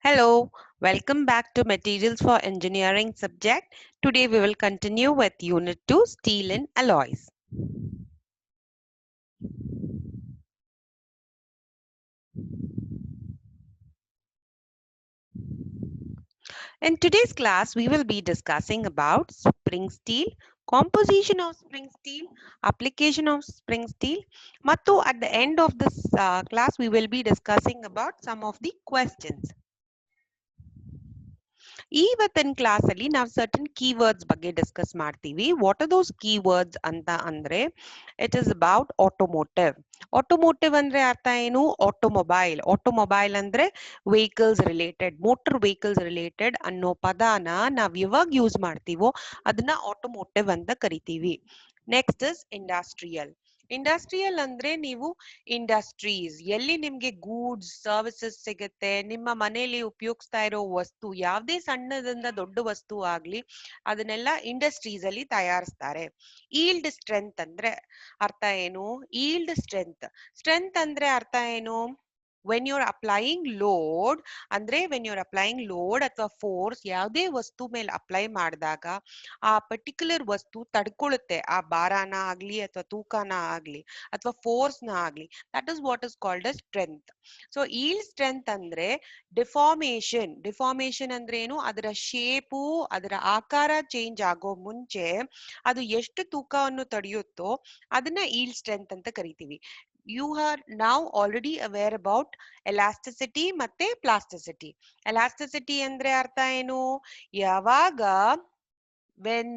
Hello, welcome back to Materials for Engineering subject. Today we will continue with Unit 2 Steel and Alloys. In today's class, we will be discussing about spring steel, composition of spring steel, application of spring steel. Mattu, at the end of this class, we will be discussing about some of the questions. ಇವತ್ತಿನ class ಅಲ್ಲಿ ನಾವು certain keywords ಬಗ್ಗೆ discuss ಮಾಡ್ತೀವಿ. What are those keywords ಅಂತ ಅಂದ್ರೆ it is about automotive. Automotive ಅಂದ್ರೆ ಅರ್ಥ ಏನು? ಆಟೋಮೊಬೈಲ್ ಅಂದ್ರೆ vehicles related, motor vehicles related ಅನ್ನೋ ಪದಾನ ನಾವ್ ಯಾವಾಗ ಯೂಸ್ ಮಾಡ್ತೀವೋ ಅದನ್ನ ಆಟೋಮೋಟಿವ್ ಅಂತ ಕರಿತೀವಿ. Next is industrial. ಇಂಡಸ್ಟ್ರಿಯಲ್ ಅಂದ್ರೆ ನೀವು ಇಂಡಸ್ಟ್ರೀಸ್ ಎಲ್ಲಿ ನಿಮ್ಗೆ ಗೂಡ್ಸ್ ಸರ್ವಿಸಸ್ ಸಿಗುತ್ತೆ, ನಿಮ್ಮ ಮನೆಯಲ್ಲಿ ಉಪಯೋಗಿಸ್ತಾ ಇರೋ ವಸ್ತು ಯಾವುದೇ ಸಣ್ಣದಿಂದ ದೊಡ್ಡ ವಸ್ತು ಆಗ್ಲಿ ಅದನ್ನೆಲ್ಲ ಇಂಡಸ್ಟ್ರೀಸ್ ಅಲ್ಲಿ ತಯಾರಿಸ್ತಾರೆ. ಈಲ್ಡ್ ಸ್ಟ್ರೆಂತ್ ಅಂದ್ರೆ ಅರ್ಥ ಏನು? ಈಲ್ಡ್ ಸ್ಟ್ರೆಂತ್ ಅಂದ್ರೆ ಅರ್ಥ ಏನು? ವೆನ್ ಯುರ್ ಅಪ್ಲೈಯಿಂಗ್ ಲೋಡ್ ಅಂದ್ರೆ ವೆನ್ ಯುರ್ ಅಪ್ಲೈಯಿಂಗ್ ಲೋಡ್ ಅಥವಾ ಫೋರ್ಸ್ ಯಾವುದೇ ವಸ್ತು ಮೇಲೆ ಅಪ್ಲೈ ಮಾಡಿದಾಗ ಆ ಪರ್ಟಿಕ್ಯುಲರ್ ವಸ್ತು ತಡ್ಕೊಳ್ಳುತ್ತೆ, ಆ ಭಾರನ ಆಗ್ಲಿ ಅಥವಾ ತೂಕನ ಆಗ್ಲಿ ಅಥವಾ ಫೋರ್ಸ್ನ ಆಗ್ಲಿ. That is what is called a strength. So yield strength ಅಂದ್ರೆ ಡಿಫಾರ್ಮೇಶನ್ ಅಂದ್ರೆ ಏನು? ಅದರ ಶೇಪು, ಅದರ ಆಕಾರ ಚೇಂಜ್ ಆಗೋ ಮುಂಚೆ ಅದು ಎಷ್ಟು ತೂಕವನ್ನು ತಡೆಯುತ್ತೋ ಅದನ್ನ ಈಲ್ಡ್ ಸ್ಟ್ರೆಂತ್ ಅಂತ ಕರಿತೀವಿ. You are now already aware about elasticity ಮತ್ತೆ ಪ್ಲಾಸ್ಟಿಸಿಟಿ. ಎಲಾಸ್ಟಿಸಿಟಿ ಅಂದ್ರೆ ಅರ್ಥ ಏನು? ಯಾವಾಗ when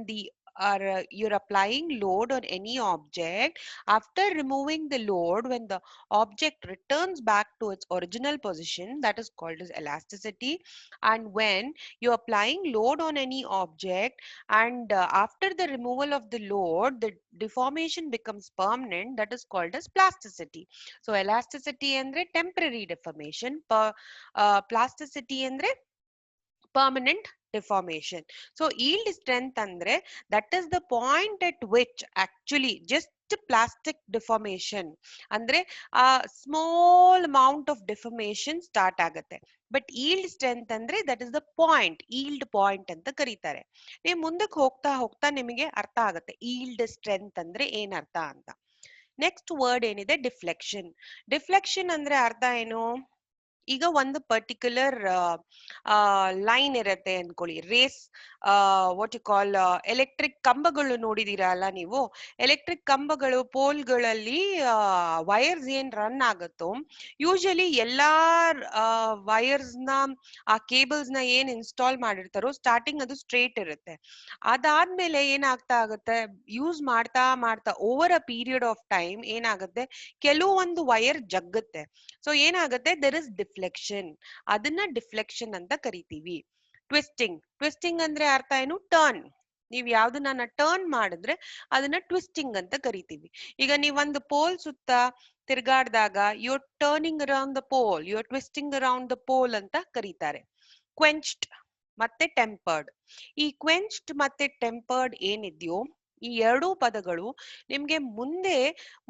you're applying load on any object, after removing the load, when the object returns back to its original position, that is called as elasticity. And when you're applying load on any object and after the removal of the load the deformation becomes permanent, that is called as plasticity. So elasticity andre temporary deformation, plasticity andre permanent deformation. So yield strength andre that is the point at which actually just plastic deformation ಅಂದ್ರೆ ಆ small amount of deformation start ಆಗುತ್ತೆ. But yield strength ಅಂದ್ರೆ that is the point, yield point ಅಂತ ಕರೀತಾರೆ. ನೀವು ಮುಂದಕ್ಕೆ ಹೋಗ್ತಾ ಹೋಗ್ತಾ ನಿಮಗೆ ಅರ್ಥ ಆಗುತ್ತೆ ಈಲ್ಡ್ ಸ್ಟ್ರೆಂತ್ ಅಂದ್ರೆ ಏನ್ ಅರ್ಥ ಅಂತ. ನೆಕ್ಸ್ಟ್ ವರ್ಡ್ ಏನಿದೆ ಡಿಫ್ಲೆಕ್ಷನ್. ಡಿಫ್ಲೆಕ್ಷನ್ ಅಂದ್ರೆ ಅರ್ಥ ಏನು? ಈಗ ಒಂದು ಪರ್ಟಿಕ್ಯುಲರ್ ಲೈನ್ ಇರತ್ತೆ ಅನ್ಕೊಳ್ಳಿ, ರೇಸ್ ವಾಟ್ ಯು ಕಾಲ್ ಎಲೆಕ್ಟ್ರಿಕ್ ಕಂಬಗಳು ನೋಡಿದೀರಾ ಅಲ್ಲ ನೀವು? ಎಲೆಕ್ಟ್ರಿಕ್ ಕಂಬಗಳು ಪೋಲ್ಗಳಲ್ಲಿ ವೈರ್ಸ್ ಏನ್ ರನ್ ಆಗುತ್ತೋ ಯೂಶಲಿ ಎಲ್ಲಾ ವೈರ್ಸ್ ನ ಆ ಕೇಬಲ್ಸ್ ನ ಏನ್ ಇನ್ಸ್ಟಾಲ್ ಮಾಡಿರ್ತಾರೋ ಸ್ಟಾರ್ಟಿಂಗ್ ಅದು ಸ್ಟ್ರೇಟ್ ಇರುತ್ತೆ. ಅದಾದ್ಮೇಲೆ ಏನಾಗ್ತಾ ಆಗುತ್ತೆ, ಯೂಸ್ ಮಾಡ್ತಾ ಮಾಡ್ತಾ over a period of time ಏನಾಗುತ್ತೆ, ಕೆಲವೊಂದು ವೈರ್ ಜಗ್ಗುತ್ತೆ. ಸೊ ಏನಾಗುತ್ತೆ, ದರ್ ಇಸ್ ಡಿಫ್ಲೆಕ್ಷನ್. ಅದನ್ನ ಡಿಫ್ಲೆಕ್ಷನ್ ಅಂತ ಕರಿತೀವಿ. ಟ್ವಿಸ್ಟಿಂಗ್ ಅಂದ್ರೆ ಅರ್ಥ ಏನು? ಟರ್ನ್. ನೀವ್ ಯಾವ್ದನ್ನ ಟರ್ನ್ ಮಾಡಿದ್ರೆ ಅದನ್ನ ಟ್ವಿಸ್ಟಿಂಗ್ ಅಂತ ಕರಿತೀವಿ. ಈಗ ನೀವ್ ಒಂದು ಪೋಲ್ ಸುತ್ತ ತಿರ್ಗಾಡ್ದಾಗ you're turning around the pole, you're twisting around the pole ಅಂತ ಕರೀತಾರೆ. ಕ್ವೆಂಚ್ಡ್ ಮತ್ತೆ ಟೆಂಪರ್ಡ್. ಈ ಕ್ವೆಂಚ್ಡ್ ಮತ್ತೆ ಟೆಂಪರ್ಡ್ ಏನಿದ್ಯೋ ಈ ಎರಡೂ ಪದಗಳು ನಿಮ್ಗೆ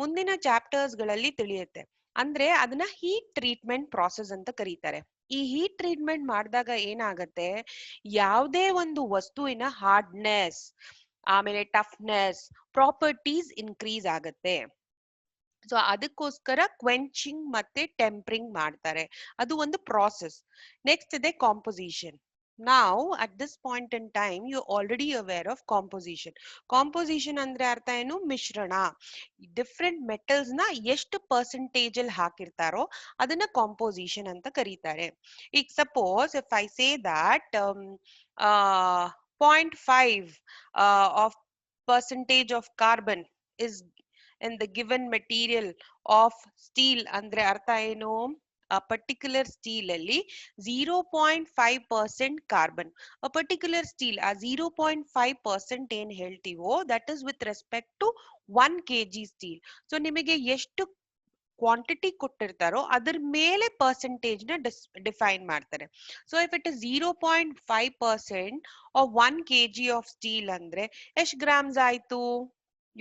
ಮುಂದಿನ ಚಾಪ್ಟರ್ಸ್ ಗಳಲ್ಲಿ ತಿಳಿಯುತ್ತೆ. ಅಂದ್ರೆ ಅದನ್ನ ಹೀಟ್ ಟ್ರೀಟ್ಮೆಂಟ್ ಪ್ರಾಸೆಸ್ ಅಂತ ಕರೀತಾರೆ. ಈ ಹೀಟ್ ಟ್ರೀಟ್ಮೆಂಟ್ ಮಾಡಿದಾಗ ಏನಾಗತ್ತೆ, ಯಾವುದೇ ಒಂದು ವಸ್ತುವಿನ ಹಾರ್ಡ್ನೆಸ್ ಆಮೇಲೆ ಟಫ್ನೆಸ್ ಪ್ರಾಪರ್ಟೀಸ್ ಇನ್ಕ್ರೀಸ್ ಆಗತ್ತೆ. ಸೊ ಅದಕ್ಕೋಸ್ಕರ ಕ್ವೆಂಚಿಂಗ್ ಮತ್ತೆ ಟೆಂಪರಿಂಗ್ ಮಾಡ್ತಾರೆ. ಅದು ಒಂದು ಪ್ರಾಸೆಸ್. ನೆಕ್ಸ್ಟ್ ಇದೆ composition. Now at this point in time you already aware of composition. Composition ಅಂದ್ರೆ ಅರ್ಥ ಏನು? ಮಿಶ್ರಣ. ಡಿಫ್ರೆಂಟ್ ಮೆಟಲ್ಸ್ ನ ಎಷ್ಟು ಪರ್ಸೆಂಟೇಜ್ ಅಲ್ಲಿ ಹಾಕಿರ್ತಾರೋ ಅದನ್ನ ಕಾಂಪೋಸಿಷನ್ ಅಂತ ಕರೀತಾರೆ. ಈಗ suppose if I say that 0.5 of percentage of carbon is in the given material of steel ಅಂದ್ರೆ ಅರ್ಥ ಏನು? a particular steel ಅಲ್ಲಿ 0.5% ಕಾರ್ಬನ್. a particular steel ಆ 0.5% ಏನ್ ಹೇಳ್ತೀವೋ that is with respect to 1 kg steel. So ನಿಮಗೆ ಎಷ್ಟು quantity ಕೊಟ್ಟಿರ್ತಾರೋ ಅದ್ರ ಮೇಲೆ ಪರ್ಸೆಂಟೇಜ್ ನ ಡಿಫೈನ್ ಮಾಡ್ತಾರೆ. So if it is 0.5% of 1 kg of steel ಅಂದ್ರೆ ಎಷ್ಟು ಗ್ರಾಮ್ಸ್ ಆಯ್ತು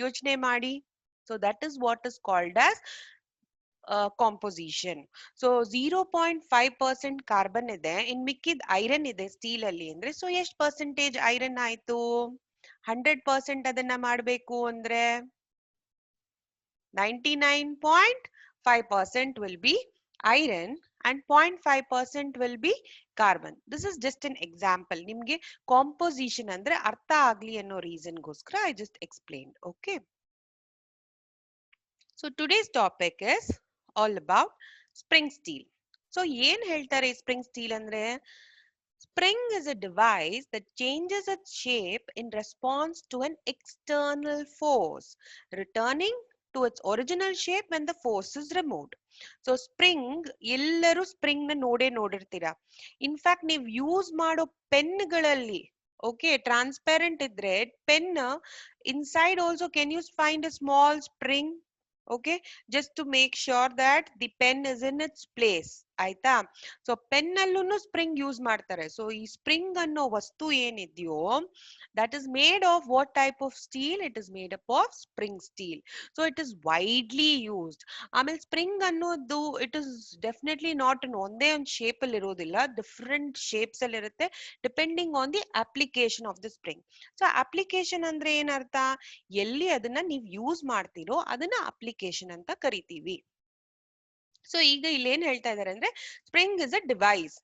ಯೋಚನೆ ಮಾಡಿ. So that is what is called as composition. So 0.5% carbon ಇದೆ, ಇನ್ ಮಿಕ್ಕಿದ ಐರನ್ ಇದೆ ಸ್ಟೀಲ್ ಅಲ್ಲಿ ಅಂದ್ರೆ, ಸೊ ಎಷ್ಟು ಪರ್ಸೆಂಟೇಜ್ ಐರನ್ ಆಯ್ತು? 100% ಅದನ್ನ ಮಾಡ್ಬೇಕು ಅಂದ್ರೆ 99.5% will be iron and 0.5% will be carbon. This is just an example. ನಿಮ್ಗೆ ಕಾಂಪೋಸಿಷನ್ ಅಂದ್ರೆ ಅರ್ಥ ಆಗ್ಲಿ ಅನ್ನೋ ರೀಸನ್ ಗೋಸ್ಕರ I just explained. Okay. So today's topic is all about spring steel. So ಏನ್ ಹೇಳ್ತಾರೆ spring steel ಅಂದ್ರೆ? Spring is a device that changes its shape in response to an external force, returning to its original shape when the force is removed. So spring, ಎಲ್ಲರೂ spring ನ ನೋಡಿರ್ತೀರಾ. In fact ನೀವು use ಮಾಡೋ ಪೆನ್ಗಳಲ್ಲಿ okay transparent ಇದ್ರೆ pen inside also can you find a small spring. Okay, just to make sure that the pen is in its place. ಆಯ್ತಾ? So pen ಅಲ್ಲೂ spring use ಮಾಡ್ತಾರೆ. ಸೊ ಈ ಸ್ಪ್ರಿಂಗ್ ಅನ್ನೋ ವಸ್ತು ಏನಿದೆಯೋ that is made of what type of steel? It is made up of spring steel. So it is widely used. ಆಮೇಲೆ spring ಅನ್ನೋದು it is definitely not ಒಂದೇ ಒಂದು ಶೇಪ್ ಅಲ್ಲಿ ಇರೋದಿಲ್ಲ, ಡಿಫ್ರೆಂಟ್ ಶೇಪ್ಸ್ ಅಲ್ಲಿ ಇರುತ್ತೆ depending on the application of the spring. So application ಅಂದ್ರೆ ಏನರ್ಥ? ಎಲ್ಲಿ ಅದನ್ನ ನೀವು ಯೂಸ್ ಮಾಡ್ತೀರೋ ಅದನ್ನ ಅಪ್ಲಿಕೇಶನ್ ಅಂತ ಕರಿತೀವಿ. ಸೊ ಈಗ ಇಲ್ಲಿ ಏನ್ ಹೇಳ್ತಾ ಇದಾರೆ ಅಂದ್ರೆ spring is a device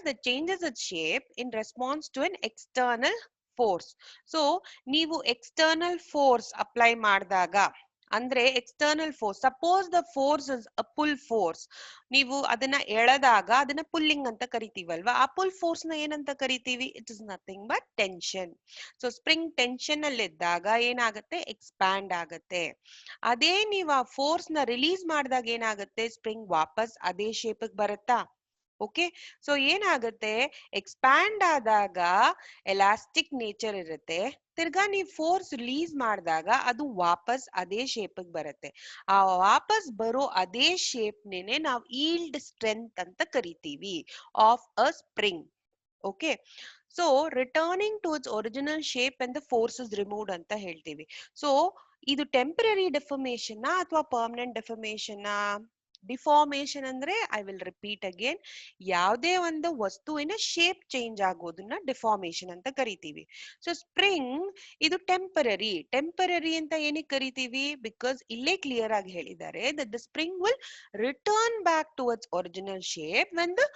that changes its shape in response to an external force. So ನೀವು ಎಕ್ಸ್ಟರ್ನಲ್ ಫೋರ್ಸ್ ಅಪ್ಲೈ ಮಾಡಿದಾಗ ಅಂದ್ರೆ external force, suppose the force is a pull force, ನೀವು ಅದನ್ನ ಎಳೆದಾಗ ಅದನ್ನ ಪುಲ್ಲಿಂಗ್ ಅಂತ ಕರಿತೀವಲ್ವಾ, ಆ ಪುಲ್ ಫೋರ್ಸ್ ನ ಏನಂತ ಕರಿತೀವಿ? It is nothing but tension. So spring tension ಅಲ್ಲಿ ಇದ್ದಾಗ ಏನಾಗುತ್ತೆ? ಎಕ್ಸ್ಪ್ಯಾಂಡ್ ಆಗುತ್ತೆ. ಅದೇ ನೀವು ಆ ಫೋರ್ಸ್ ನ ರಿಲೀಸ್ ಮಾಡಿದಾಗ ಏನಾಗುತ್ತೆ? ಸ್ಪ್ರಿಂಗ್ ವಾಪಸ್ ಅದೇ ಶೇಪ್ ಬರುತ್ತಾ? ಓಕೆ, ಸೊ ಏನಾಗುತ್ತೆ? ಎಕ್ಸ್ಪ್ಯಾಂಡ್ ಆದಾಗ ಎಲಾಸ್ಟಿಕ್ ನೇಚರ್ ಇರುತ್ತೆ, ತಿರ್ಗಾ ನೀವು ಫೋರ್ಸ್ ರಿಲೀಸ್ ಮಾಡಿದಾಗ ಅದು ವಾಪಸ್ ಅದೇ ಶೇಪ್ ಬರುತ್ತೆ. ಆ ವಾಪಸ್ ಬರೋ ಅದೇ ಶೇಪ್ ನೇನೆ ನಾವು ಈಲ್ಡ್ ಸ್ಟ್ರೆಂತ್ ಅಂತ ಕರಿತೀವಿ of a spring. Okay, so returning to its original shape and the force is removed ಅಂತ ಹೇಳ್ತೀವಿ. ಸೊ ಇದು ಟೆಂಪರರಿ ಡೆಫಾರ್ಮೇಶನ್ ಅಥವಾ ಪರ್ಮನೆಂಟ್ ಡೆಫಾರ್ಮೇಶನ್? ಡಿಫಾರ್ಮೇಶನ್ ಅಂದ್ರೆ ಐ ವಿಲ್ ರಿಪೀಟ್ ಅಗೇನ್, ಯಾವುದೇ ಒಂದು ವಸ್ತುವಿನ ಶೇಪ್ ಚೇಂಜ್ ಆಗೋದನ್ನ ಡಿಫಾರ್ಮೇಶನ್ ಅಂತ ಕರಿತೀವಿ. ಸೊ ಸ್ಪ್ರಿಂಗ್ ಇದು ಟೆಂಪರರಿ ಅಂತ ಏನಕ್ಕೆ ಕರಿತೀವಿ? ಬಿಕಾಸ್ ಇಲ್ಲೇ ಕ್ಲಿಯರ್ ಆಗಿ ಹೇಳಿದ್ದಾರೆ that the spring will return back to its original shape when the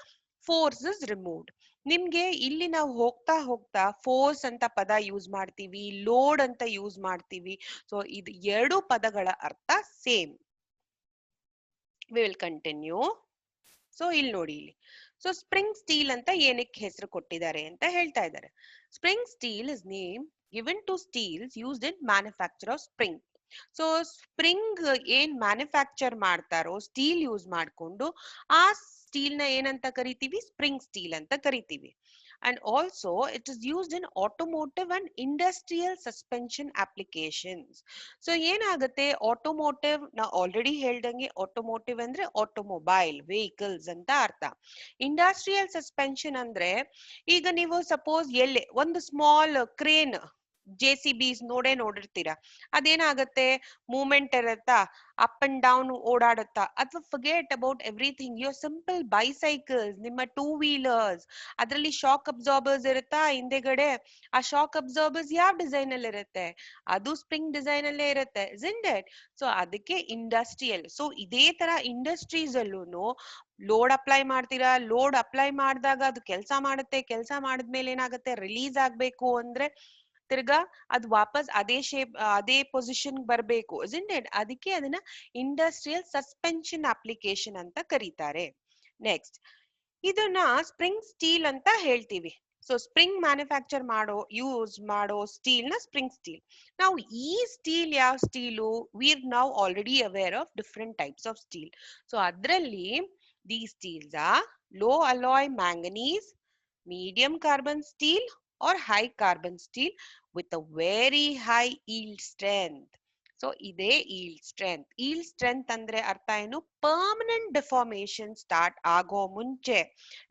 force is removed. ನಿಮ್ಗೆ ಇಲ್ಲಿ ನಾವು ಹೋಗ್ತಾ ಹೋಗ್ತಾ ಫೋರ್ಸ್ ಅಂತ ಪದ ಯೂಸ್ ಮಾಡ್ತೀವಿ, ಲೋಡ್ ಅಂತ ಯೂಸ್ ಮಾಡ್ತೀವಿ. ಸೊ ಇದು ಎರಡು ಪದಗಳ ಅರ್ಥ same. We will continue. So ಇಲ್ಲಿ ನೋಡಿ, ಇಲ್ಲಿ ಸೊ ಸ್ಪ್ರಿಂಗ್ ಸ್ಟೀಲ್ ಅಂತ ಏನಕ್ಕೆ ಹೆಸರು ಕೊಟ್ಟಿದ್ದಾರೆ ಅಂತ ಹೇಳ್ತಾ ಇದ್ದಾರೆ. Spring steel is name given to steels used in manufacture of spring. So spring ಏನ್ ಮ್ಯಾನುಫ್ಯಾಕ್ಚರ್ ಮಾಡ್ತಾರೋ ಸ್ಟೀಲ್ ಯೂಸ್ ಮಾಡ್ಕೊಂಡು, ಆ ಸ್ಟೀಲ್ ನ ಏನಂತ ಕರಿತೀವಿ? ಸ್ಪ್ರಿಂಗ್ ಸ್ಟೀಲ್ ಅಂತ ಕರಿತೀವಿ. And also it is used in automotive and industrial suspension applications. So ಏನಾಗುತ್ತೆ? ಆಟೋಮೋಟಿವ್, ನಾ ಆಲ್ರೆಡಿ ಹೇಳ್ದಂಗೆ ಆಟೋಮೋಟಿವ್ ಅಂದ್ರೆ ಆಟೋಮೊಬೈಲ್ ವೆಹಿಕಲ್ಸ್ ಅಂತ ಅರ್ಥ. ಇಂಡಸ್ಟ್ರಿಯಲ್ ಸಸ್ಪೆನ್ಷನ್ ಅಂದ್ರೆ ಈಗ ನೀವು ಸಪೋಸ್ ಎಲ್ಲೆ ಒಂದು ಸ್ಮಾಲ್ ಕ್ರೇನ್ JCBs ನೋಡಿರ್ತೀರಾ, ಅದೇನಾಗತ್ತೆ? ಮೂವ್ಮೆಂಟ್ ಇರತ್ತಾ, ಅಪ್ ಅಂಡ್ ಡೌನ್ ಓಡಾಡುತ್ತಾ, ಅಥವಾ forget about everything, your simple bicycles, ನಿಮ್ಮ ಟೂ ವೀಲರ್ಸ್, ಅದರಲ್ಲಿ ಶಾಕ್ ಅಬ್ಸಾರ್ಬರ್ಸ್ ಇರುತ್ತಾ ಹಿಂದೆಗಡೆ? ಆ ಶಾಕ್ ಅಬ್ಸಾರ್ಬರ್ಸ್ ಯಾವ ಡಿಸೈನ್ ಅಲ್ಲಿ ಇರುತ್ತೆ? ಅದು ಸ್ಪ್ರಿಂಗ್ ಡಿಸೈನ್ ಅಲ್ಲೇ ಇರುತ್ತೆ, isn't it? ಸೊ ಅದಕ್ಕೆ ಇಂಡಸ್ಟ್ರಿಯಲ್. ಸೊ ಇದೇ ತರ ಇಂಡಸ್ಟ್ರೀಸ್ ಅಲ್ಲೂ ಲೋಡ್ ಅಪ್ಲೈ ಮಾಡ್ತೀರಾ, ಲೋಡ್ ಅಪ್ಲೈ ಮಾಡಿದಾಗ ಅದು ಕೆಲಸ ಮಾಡುತ್ತೆ, ಕೆಲಸ ಮಾಡಿದ್ಮೇಲೆ ಏನಾಗುತ್ತೆ? ರಿಲೀಸ್ ಆಗ್ಬೇಕು ಅಂದ್ರೆ ತಿರ್ಗಾ ಅದು ವಾಪಸ್ ಅದೇ ಶೇಪ್ ಅದೇ ಪೊಸಿಷನ್ ಬರಬೇಕು, isn't it? ಅದಕ್ಕೆ ಅದನ್ನ ಇಂಡಸ್ಟ್ರಿಯಲ್ ಸಸ್ಪೆನ್ಷನ್ ಅಪ್ಲಿಕೇಶನ್ ಅಂತ ಕರೀತಾರೆ. ನೆಕ್ಸ್ಟ್, ಇದನ್ನ ಸ್ಪ್ರಿಂಗ್ ಸ್ಟೀಲ್ ಅಂತ ಹೇಳ್ತೀವಿ. ಸೊ ಸ್ಪ್ರಿಂಗ್ ಮ್ಯಾನುಫ್ಯಾಕ್ಚರ್ ಯೂಸ್ ಮಾಡೋ ಸ್ಟೀಲ್ ನ ಸ್ಪ್ರಿಂಗ್ ಸ್ಟೀಲ್. ನಾವು ಈ ಸ್ಟೀಲ್ ಯಾವ steel? We are now already aware of different types of steel. So ಅದರಲ್ಲಿ ದಿ ಸ್ಟೀಲ್ಸ್ ಆ low alloy manganese, medium carbon steel or high carbon steel with a very high yield strength. So ide yield strength. Yield strength andre artha enu? Permanent deformation start ago munche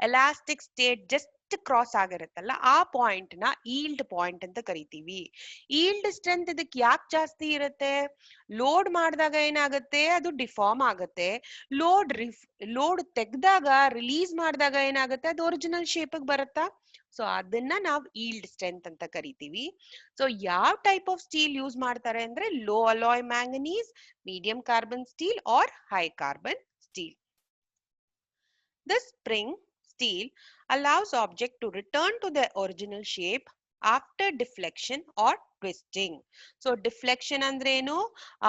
elastic state just just cross ಆಗಿರುತ್ತಲ್ಲ ಆ point ನ yield point ಅಂತ ಕರಿತೀವಿ. Yield strength ಇದಕ್ಕೆ ಯಾಕೆ ಜಾಸ್ತಿ ಇರುತ್ತೆ? Load ಮಾಡಿದಾಗ ಏನಾಗುತ್ತೆ, ಅದು ಡಿಫಾರ್ಮ್ ಆಗುತ್ತೆ. ಲೋಡ್ ತೆಗ್ದಾಗ ರಿಲೀಸ್ ಮಾಡಿದಾಗ ಏನಾಗುತ್ತೆ, ಅದು ಒರಿಜಿನಲ್ ಶೇಪ್ ಬರುತ್ತಾ? ಸೊ ಅದನ್ನ ನಾವು ಈಲ್ಡ್ ಸ್ಟ್ರೆಂತ್ ಅಂತ ಕರಿತೀವಿ. ಸೊ ಯಾವ ಟೈಪ್ ಆಫ್ ಸ್ಟೀಲ್ ಯೂಸ್ ಮಾಡ್ತಾರೆ ಅಂದ್ರೆ low alloy manganese, medium carbon steel or high carbon steel. This spring steel allows object to return to their original shape after deflection or twisting. So deflection ಅಂದ್ರೆ ಏನು,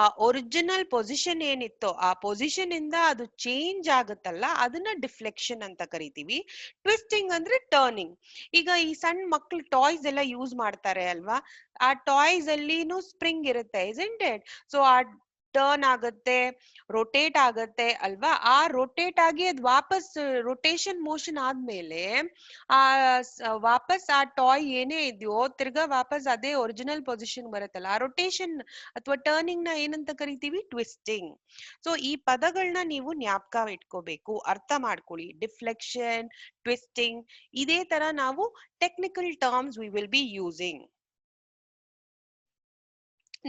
ಆ original position ಏನಿತ್ತು ಆ position ಇಂದ ಅದು change ಆಗುತ್ತಲ್ಲ ಅದನ್ನ deflection ಅಂತ ಕರಿತೀವಿ. ಟ್ವಿಸ್ಟಿಂಗ್ ಅಂದ್ರೆ ಟರ್ನಿಂಗ್. ಈಗ ಈ ಸಣ್ಣ ಮಕ್ಳು ಟಾಯ್ಸ್ ಎಲ್ಲ ಯೂಸ್ ಮಾಡ್ತಾರೆ ಅಲ್ವಾ, ಆ ಟಾಯ್ಸ್ ಅಲ್ಲಿನೂ ಸ್ಪ್ರಿಂಗ್ ಇರುತ್ತೆ, isn't it? ಸೊ ಆ ಟರ್ನ್ ಆಗುತ್ತೆ, ರೊಟೇಟ್ ಆಗುತ್ತೆ ಅಲ್ವಾ, ಆ ರೊಟೇಟ್ ಆಗಿ ಅದು ವಾಪಸ್ ರೊಟೇಷನ್ ಮೋಷನ್ ಆದ್ಮೇಲೆ ಆ ವಾಪಸ್ ಆ ಟಾಯ್ ಏನೇ ಇದೆಯೋ ತಿರ್ಗಾ ವಾಪಸ್ ಅದೇ ಒರಿಜಿನಲ್ ಪೊಸಿಷನ್ ಬರುತ್ತಲ್ಲ, ಆ ರೊಟೇಷನ್ ಅಥವಾ ಟರ್ನಿಂಗ್ ನ ಏನಂತ ಕರಿತೀವಿ, ಟ್ವಿಸ್ಟಿಂಗ್. ಸೊ ಈ ಪದಗಳನ್ನ ನೀವು ಜ್ಞಾಪಕ ಇಟ್ಕೋಬೇಕು, ಅರ್ಥ ಮಾಡ್ಕೊಳ್ಳಿ. ಡಿಫ್ಲೆಕ್ಷನ್, ಟ್ವಿಸ್ಟಿಂಗ್, ಇದೇ ತರ ನಾವು technical terms we will be using.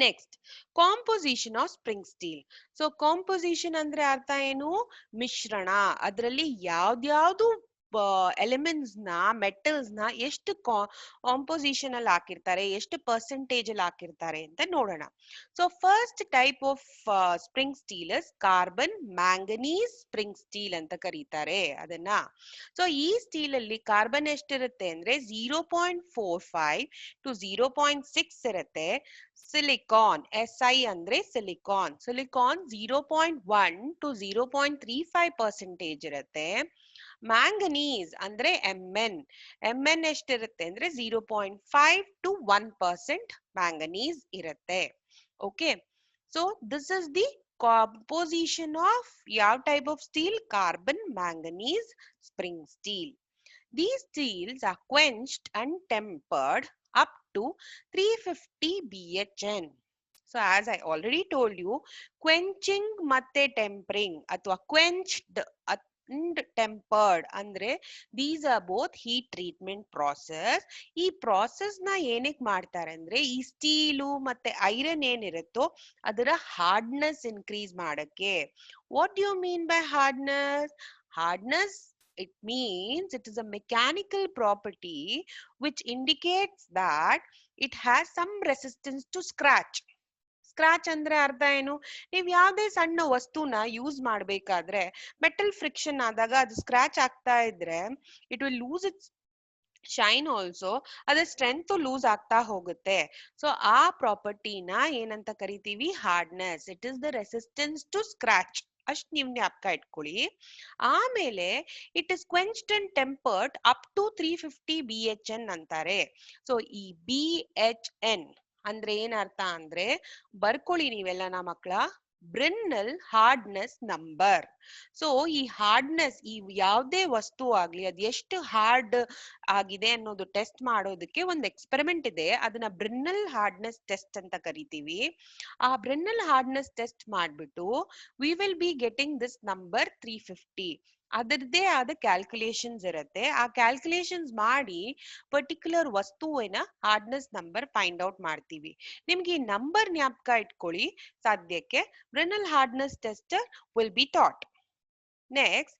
Next, composition of spring steel. So composition ಅಂದ್ರೆ ಅರ್ಥ ಏನು, ಮಿಶ್ರಣ. ಅದರಲ್ಲಿ ಯಾವ್ದ್ಯಾವ್ದು ಎಲಿಮೆಂಟ್ಸ್ ನ, ಮೆಟಲ್ಸ್ ನ ಎಷ್ಟು ಕಾಂಪೋಸಿಷನ್ ಅಲ್ಲಿ ಹಾಕಿರ್ತಾರೆ, ಎಷ್ಟು ಪರ್ಸೆಂಟೇಜ್ ಅಲ್ಲಿ ಹಾಕಿರ್ತಾರೆ ಅಂತ ನೋಡೋಣ. So first type of spring steel is carbon manganese spring steel ಅಂತ ಕರೀತಾರೆ ಅದನ್ನ. ಸೊ ಈ ಸ್ಟೀಲ್ ಅಲ್ಲಿ ಕಾರ್ಬನ್ ಎಷ್ಟಿರುತ್ತೆ ಅಂದ್ರೆ 0.45 to 0.6 ಇರುತ್ತೆ. ಸಿಲಿಕಾನ್, SI ಅಂದ್ರೆ ಸಿಲಿಕಾನ್, 0.1 to 0.35% ಇರುತ್ತೆ. ಮ್ಯಾಂಗನೀಸ್ ಅಂದ್ರೆ MN ಎಷ್ಟಿರುತ್ತೆ ಅಂದ್ರೆ 0.5 to 1% ಮ್ಯಾಂಗನೀಸ್ ಇರುತ್ತೆ. Okay, so this is the composition of ಯಾವ type of steel, carbon manganese spring steel. These steels are quenched and tempered up to 350 BHN. So as I already told you, quenching ಮತ್ತೆ tempering ಅಥವಾ quenched and tempered ಅಂದ್ರೆ these are both heat treatment process. ಈ process ನ ಏನಕ್ಕೆ ಮಾಡ್ತಾರೆ ಅಂದ್ರೆ ಈ steel ಮತ್ತೆ ಐರನ್ ಏನಿರುತ್ತೋ ಅದರ ಹಾರ್ಡ್ನೆಸ್ ಇನ್ಕ್ರೀಸ್ ಮಾಡಕ್ಕೆ. What do you mean by hardness? Hardness, it means it is a mechanical property which indicates that it has some resistance to scratch. Scratch ಅಂದ್ರೆ ಅರ್ಥ ಏನು, ನೀವ್ ಯಾವ್ದೇ ಸಣ್ಣ ವಸ್ತುನ ಯೂಸ್ ಮಾಡ್ಬೇಕಾದ್ರೆ ಮೆಟಲ್ ಫ್ರಿಕ್ಷನ್ ಆದಾಗ ಅದು ಸ್ಕ್ರಾಚ್ ಆಗ್ತಾ ಇದ್ರೆ it will lose its shine also, ಅದ್ರ ಸ್ಟ್ರೆಂತ್ ಲೂಸ್ ಆಗ್ತಾ ಹೋಗುತ್ತೆ. ಸೊ ಆ ಪ್ರಾಪರ್ಟಿನ ಏನಂತ ಕರಿತೀವಿ, hardness. It is the resistance to scratch, ಅಷ್ಟ್ ನೀವ್ ಜ್ಞಾಪಕ ಇಟ್ಕೊಳ್ಳಿ. ಆಮೇಲೆ it is quenched and tempered up to 350 BHN ಅಂತಾರೆ. ಸೊ ಈ BHN ಅಂದ್ರೆ ಏನರ್ಥ ಅಂದ್ರೆ, ಬರ್ಕೊಳ್ಳಿ ನೀವೆಲ್ಲ ನಾ ಮಕ್ಕಳ, ಬ್ರಿನ್ನಲ್ ಹಾರ್ಡ್ನೆಸ್ ನಂಬರ್. ಸೊ ಈ ಹಾರ್ಡ್ನೆಸ್, ಈ ಯಾವುದೇ ವಸ್ತು ಆಗ್ಲಿ ಅದು ಎಷ್ಟು ಹಾರ್ಡ್ ಆಗಿದೆ ಅನ್ನೋದು ಟೆಸ್ಟ್ ಮಾಡೋದಕ್ಕೆ ಒಂದು ಎಕ್ಸ್ಪೆರಿಮೆಂಟ್ ಇದೆ, ಅದನ್ನ ಬ್ರಿನ್ನಲ್ ಹಾರ್ಡ್ನೆಸ್ ಟೆಸ್ಟ್ ಅಂತ ಕರಿತೀವಿ. ಆ ಬ್ರಿನ್ನಲ್ ಹಾರ್ಡ್ನೆಸ್ ಟೆಸ್ಟ್ ಮಾಡ್ಬಿಟ್ಟು we will be getting this number 350. ಅದರದ್ದೇ ಆದ ಕ್ಯಾಲ್ಕುಲೇಷನ್ಸ್ ಇರುತ್ತೆ. ಆ ಕ್ಯಾಲ್ಕುಲೇಷನ್ಸ್ ಮಾಡಿ ಪರ್ಟಿಕ್ಯುಲರ್ ವಸ್ತುವಿನ ಹಾರ್ಡ್ನೆಸ್ ನಂಬರ್ ಫೈಂಡ್ ಔಟ್ ಮಾಡ್ತೀವಿ. ನಿಮ್ಗೆ ಈ ನಂಬರ್ ಜ್ಞಾಪಕ ಇಟ್ಕೊಳ್ಳಿ ಸಾಧ್ಯಕ್ಕೆ Brinell hardness tester will be taught. Next,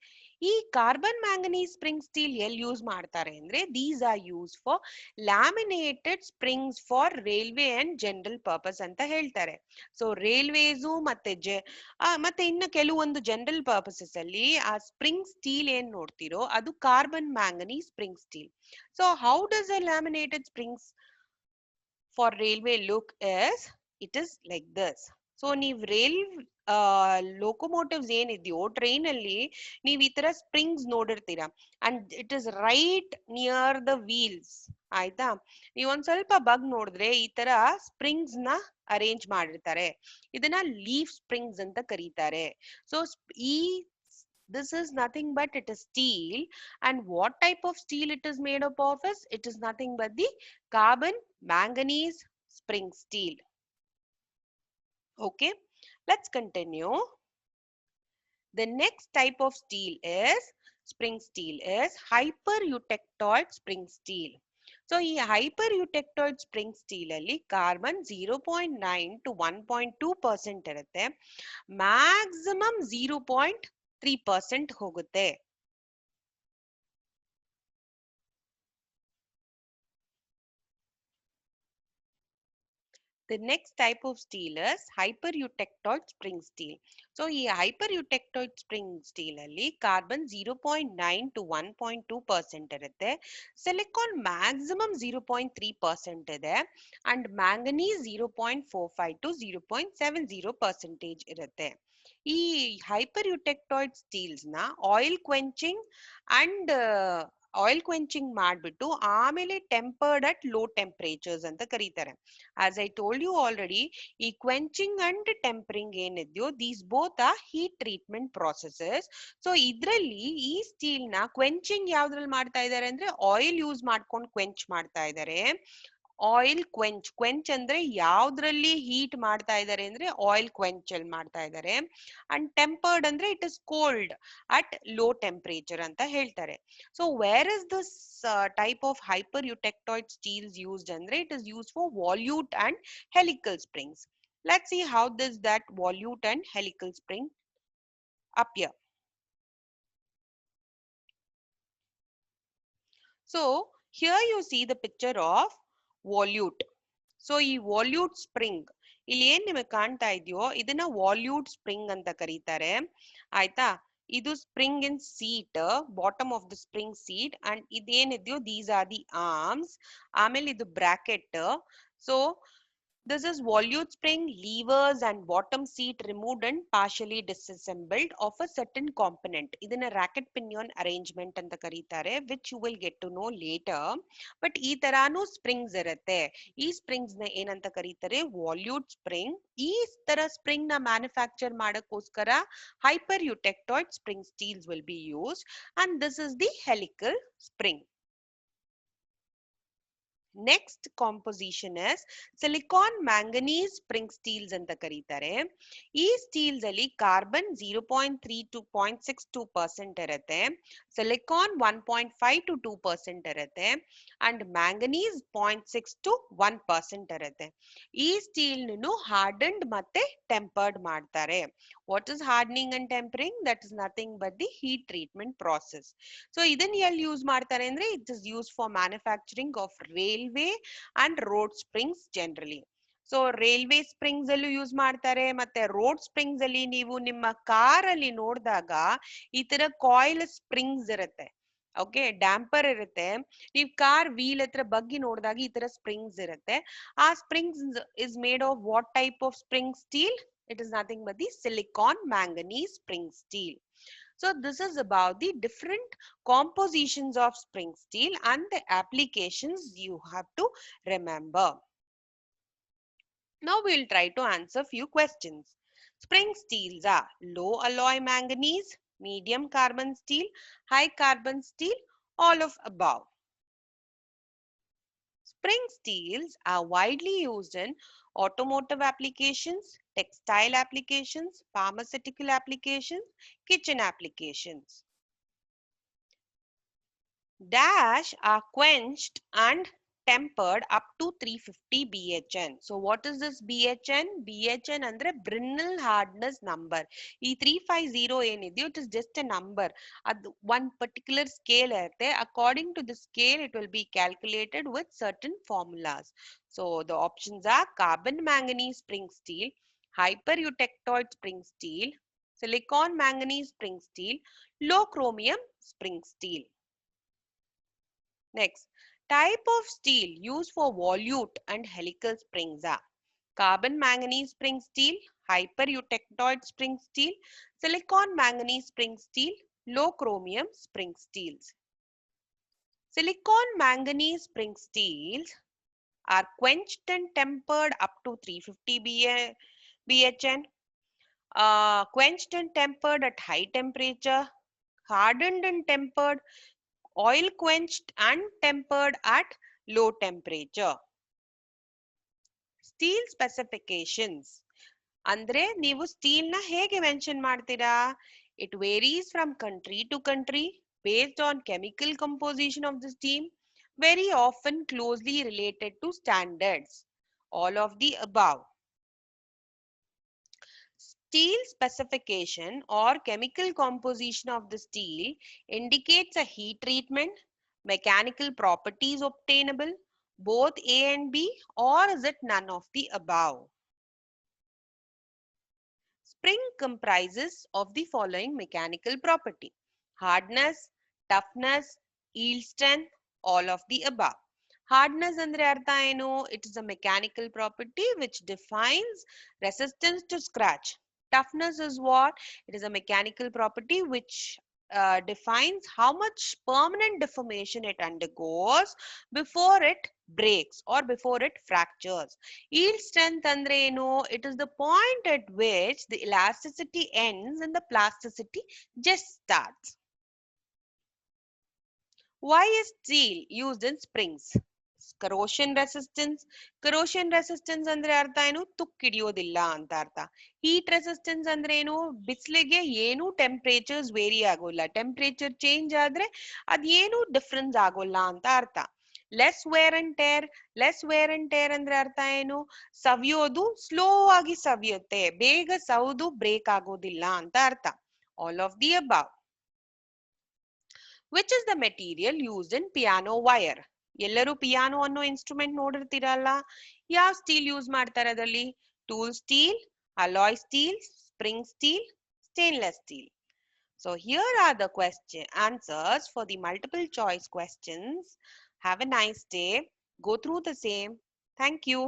ಈ ಕಾರ್ಬನ್ ಮ್ಯಾಂಗನೀಸ್ ಸ್ಪ್ರಿಂಗ್ ಸ್ಟೀಲ್ ಎಲ್ಲಿ ಯೂಸ್ ಮಾಡ್ತಾರೆ ಅಂದ್ರೆ these are use for laminated springs for railway and general purpose ಅಂತ ಹೇಳ್ತಾರೆ. ಸೊ ರೈಲ್ವೇಸು ಮತ್ತೆ ಇನ್ನು ಕೆಲವೊಂದು ಜನರಲ್ ಪರ್ಪಸಸ್ ಅಲ್ಲಿ ಆ ಸ್ಪ್ರಿಂಗ್ ಸ್ಟೀಲ್ ಏನ್ ನೋಡ್ತಿರೋ ಅದು carbon manganese spring steel. So how does A laminated springs for railway look is, it is like this. So ನೀವ್ ಲೋಕೋಮೋಟಿವ್ಸ್ ಏನಿದೆಯೋ ಟ್ರೈನ್ ಅಲ್ಲಿ ನೀವ್ ಈ ತರ ಸ್ಪ್ರಿಂಗ್ಸ್ ನೋಡಿರ್ತೀರಾ, and it is right near the wheels. ಆಯ್ತಾ, ನೀವ್ ಒಂದ್ ಸ್ವಲ್ಪ ಬಗ್ ನೋಡಿದ್ರೆ ಈ ತರ ಸ್ಪ್ರಿಂಗ್ಸ್ ನ ಅರೇಂಜ್ ಮಾಡಿರ್ತಾರೆ. ಇದನ್ನ ಲೀಫ್ ಸ್ಪ್ರಿಂಗ್ಸ್ ಅಂತ ಕರೀತಾರೆ. So this is nothing but it is steel, and what type of steel it is made up of is, it is nothing but the carbon manganese spring steel. Okay, let's continue. The next type of steel is spring steel is hyper-eutectoid spring steel. So ಈ hyper-eutectoid spring steel ಅಲ್ಲಿ carbon 0.9 to 1.2% ಇರುತ್ತೆ. Maximum 0.3% ಹೋಗುತ್ತೆ. The next type of steel is hyper-eutectoid spring steel. So, ಈ hyper-eutectoid spring steel ಅಲ್ಲಿ carbon 0.9 to 1.2% ಇರುತ್ತೆ. Silicon maximum 0.3% ಇದೆ. And manganese 0.45 to 0.70% ಇರುತ್ತೆ. ಈ hyper-eutectoid steels ನ oil quenching and oil quenching ಮಾಡ್ಬಿಟ್ಟು ಆಮೇಲೆ ಟೆಂಪರ್ಡ್ ಅಟ್ ಲೋ ಟೆಂಪರೇಚರ್ಸ್ ಅಂತ ಕರೀತಾರೆ. As I told you already, ಈ ಕ್ವೆಂಚಿಂಗ್ ಅಂಡ್ ಟೆಂಪರಿಂಗ್ ಏನಿದೆಯೋ these both are heat treatment processes. So ಇದ್ರಲ್ಲಿ ಈ ಸ್ಟೀಲ್ ನ ಕ್ವೆಂಚಿಂಗ್ ಯಾವ್ದ್ರಲ್ಲಿ ಮಾಡ್ತಾ ಇದ್ದಾರೆ ಅಂದ್ರೆ ಆಯಿಲ್ ಯೂಸ್ ಮಾಡ್ಕೊಂಡು ಕ್ವೆಂಚ್ ಮಾಡ್ತಾ ಇದ್ದಾರೆ. ಆಯಿಲ್ ಕ್ವೆಂಚ್ ಅಂದ್ರೆ ಯಾವ್ದ್ರಲ್ಲಿ ಹೀಟ್ ಮಾಡ್ತಾ ಇದ್ದಾರೆ ಅಂದ್ರೆ ಆಯಿಲ್ ಕ್ವೆಂಚ್ ಅಲ್ಲಿ ಮಾಡ್ತಾ ಇದ್ದಾರೆ. ಅಂಡ್ ಟೆಂಪರ್ಡ್ ಅಂದ್ರೆ it is cold at low temperature ಅಂತ ಹೇಳ್ತಾರೆ. So where is this type of hyper eutectoid steels used ಅಂದ್ರೆ it is used for volute and helical springs. Let's see how does that volute and helical spring appear. So here you see the picture of volute. So ಈ ವಾಲ್ಯೂಟ್ spring ಇಲ್ಲಿ ಏನ್ ನಿಮಗೆ ಕಾಣ್ತಾ ಇದೆಯೋ ಇದನ್ನ ವಾಲ್ಯೂಟ್ spring ಅಂತ ಕರೀತಾರೆ. ಆಯ್ತಾ? ಇದು spring in seat, bottom of the spring seat, and ಇದೇನಿದೆಯೋ ದೀಸ್ ಆರ್ ದಿ ಆರ್ಮ್ಸ್. ಆಮೇಲೆ ಇದು bracket. So this is volute spring, levers and bottom seat removed and partially disassembled of a certain component. ಇದನ್ನ racket pinion arrangement ಅಂತ ಕರೀತಾರೆ, which you will get to know later. But ಈ ತರಾನು springs ಇರುತ್ತೆ. ಈ springs ನ ಏನಂತ ಕರೀತಾರೆ? Volute spring. ಈ ತರ ಸ್ಪ್ರಿಂಗ್ ನ ಮ್ಯಾನುಫ್ಯಾಕ್ಚರ್ ಮಾಡಕ್ಕೋಸ್ಕರ hyper eutectoid spring steels will be used, and this is the helical spring. Next composition is silicon manganese spring steels ಅಂತ ಕರೀತಾರೆ. ಈ ಸ್ಟೀಲ್ಸ್ ಅಲ್ಲಿ ಕಾರ್ಬನ್ 0.3 to 0.62% ಇರುತ್ತೆ. ಸಿಲಿಕಾನ್ 1.5 to 2% ಇರುತ್ತೆ. ಅಂಡ್ ಮ್ಯಾಂಗನೀಸ್ 0.6 to 1% ಇರುತ್ತೆ. ಈ ಸ್ಟೀಲ್ ನು ಹಾರ್ಡನ್ಡ್ ಮತ್ತೆ ಟೆಂಪರ್ಡ್ ಮಾಡ್ತಾರೆ. What is hardening and tempering? That is nothing but the heat treatment process. So ಇದನ್ನ ಎಲ್ಲಿ ಯೂಸ್ ಮಾಡ್ತಾರೆ ಅಂದ್ರೆ it is use for manufacturing of railway and road springs generally. So railway springs ಅಲ್ಲೂ use ಮಾಡ್ತಾರೆ, ಮತ್ತೆ road springs ಅಲ್ಲಿ ನೀವು ನಿಮ್ಮ ಕಾರ್ ಅಲ್ಲಿ ನೋಡಿದಾಗ ಈ ತರ ಕಾಯಿಲ್ ಸ್ಪ್ರಿಂಗ್ಸ್ ಇರುತ್ತೆ. ಓಕೆ, ಡ್ಯಾಂಪರ್ ಇರುತ್ತೆ. ನೀವು ಕಾರ್ ವೀಲ್ ಹತ್ರ ಬಗ್ಗಿ ನೋಡಿದಾಗ ಈ ತರ ಸ್ಪ್ರಿಂಗ್ಸ್ ಇರುತ್ತೆ. ಆ springs is made of what type of spring steel? It is nothing but the silicon manganese spring steel. So this is about the different compositions of spring steel and the applications you have to remember. Now we will try to answer few questions. Spring steels are low alloy manganese, medium carbon steel, high carbon steel, all of above. Spring steels are widely used in automotive applications, textile applications, pharmaceutical applications, kitchen applications. Dash are quenched and tempered up to 350 BHN. So what is this BHN? BHN andre Brinell hardness number. ಈ 350 ಏನಿದೆಯೋ it is just a number. ಅದು one particular scale ಇರುತ್ತೆ. According to the scale it will be calculated with certain formulas. So the options are carbon manganese spring steel, hyper eutectoid spring steel, silicon manganese spring steel, low chromium spring steel. Next, type of steel used for volute and helical springs are carbon manganese spring steel, hyper eutectoid spring steel, silicon manganese spring steel, low chromium spring steels. Silicon manganese spring steels are quenched and tempered up to 350 BHN, quenched and tempered at high temperature, hardened and tempered, oil quenched and tempered at low temperature. Steel specifications. ಅಂದ್ರೆ ನೀವು steel ನ ಹೇಗೆ mention ಮಾಡ್ತೀರಾ? It varies from country to country. based on chemical composition of the steel, very often closely related to standards. All of the above. Steel specification or chemical composition of the steel indicates a heat treatment, mechanical properties obtainable, both A and B, or is it none of the above? Spring comprises of the following mechanical property: hardness, toughness, yield strength, all of the above. Hardness andre artha eno? It is a mechanical property which defines resistance to scratch. Toughness is what? It is a mechanical property which defines how much permanent deformation it undergoes before it breaks or before it fractures. Yield strength andre eno? It is the point at which the elasticity ends and the plasticity just starts. Why is steel used in springs? Corrosion resistance. Corrosion resistance ಅಂದ್ರೆ ಅರ್ಥ ಏನು? ತುಕ್ಕಿಡಿಯೋದಿಲ್ಲ ಅಂತ ಅರ್ಥ. Heat resistance ಅಂದ್ರೆ ಏನು? ಬಿಸಿಲಿಗೆ ಏನು temperatures vary ಆಗೋಲ್ಲ. ಟೆಂಪರೇಚರ್ ಚೇಂಜ್ ಆದ್ರೆ ಅದೇನು ಡಿಫರೆನ್ಸ್ ಆಗೋಲ್ಲ ಅಂತ ಅರ್ಥ. Less wear and tear. Less wear and tear ಅಂದ್ರೆ ಅರ್ಥ ಏನು? ಸವಿಯೋದು ಸ್ಲೋ ಆಗಿ ಸವಿಯುತ್ತೆ, ಬೇಗ ಸೌದು ಬ್ರೇಕ್ ಆಗೋದಿಲ್ಲ ಅಂತ ಅರ್ಥ. All of the above. Which is the material used in piano wire? ಎಲ್ಲರೂ ಪಿಯಾನೋ ಅನ್ನೋ ಇನ್ಸ್ಟ್ರೂಮೆಂಟ್ ನೋಡಿರ್ತೀರಲ್ಲ, ಯಾವ ಸ್ಟೀಲ್ ಯೂಸ್ ಮಾಡ್ತಾರೆ ಅದರಲ್ಲಿ? Tool steel, alloy steel, spring steel, stainless steel. So here are the answers for the multiple choice questions. Have a nice day. Go through the same. Thank you.